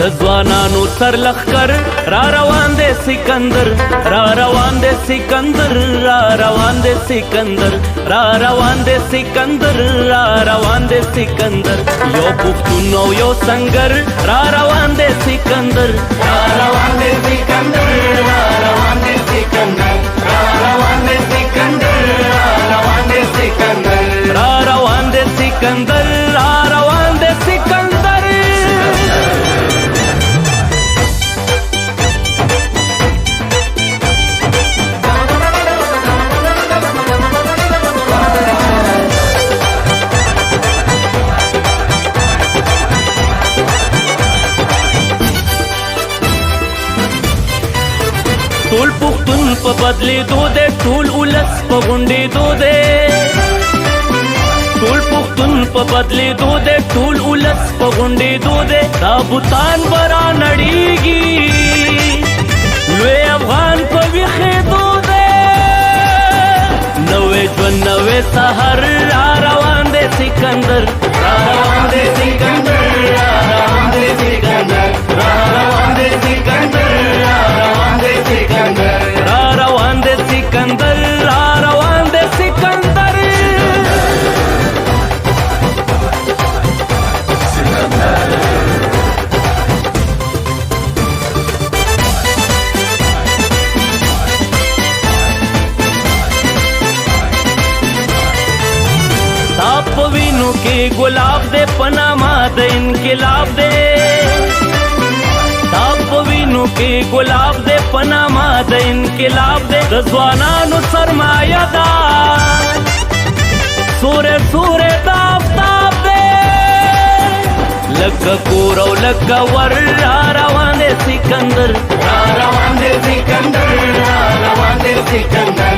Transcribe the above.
د ځوانانو سر لښکر را روان دی سکندر، را روان دی سکندر، را روان دی سکندر، را روان دی سکندر، را روان دی سکندر. یو پښتون او یو سنگر را روان دی سکندر، را روان دی سکندر، را روان دی سکندر، را روان دی سکندر، را روان دی سکندر، را روان دی سکندر، را روان دی سکندر. ټول پښتون په بدلېدو دی، ټول ولس په غونډېدو دی. ټول پښتون په بدلېدو دی، ټول ولس په غونډېدو دی. دا بوتان به را نړېږي، لوی افغان په ویښېدو دی. نوی ژوند نوی سهار را روان دی سکندر، را روان دی سکندر، را روان دی سکندر، را روان دی سکندر، را روان دی سکندر، را روان دی سکندر، را روان دی سکندر. تا په وینو کې ګلاب دے پنامه د انقلاب دے، تا په وینو کې ګلاب دے پنامه د انقلاب دے. د ځوانانو سرمایه ده سورې سورې د آفتاب دے، لکه کور او لکه ور را روان دی سکندر، را روان دی سکندر، را روان دی سکندر،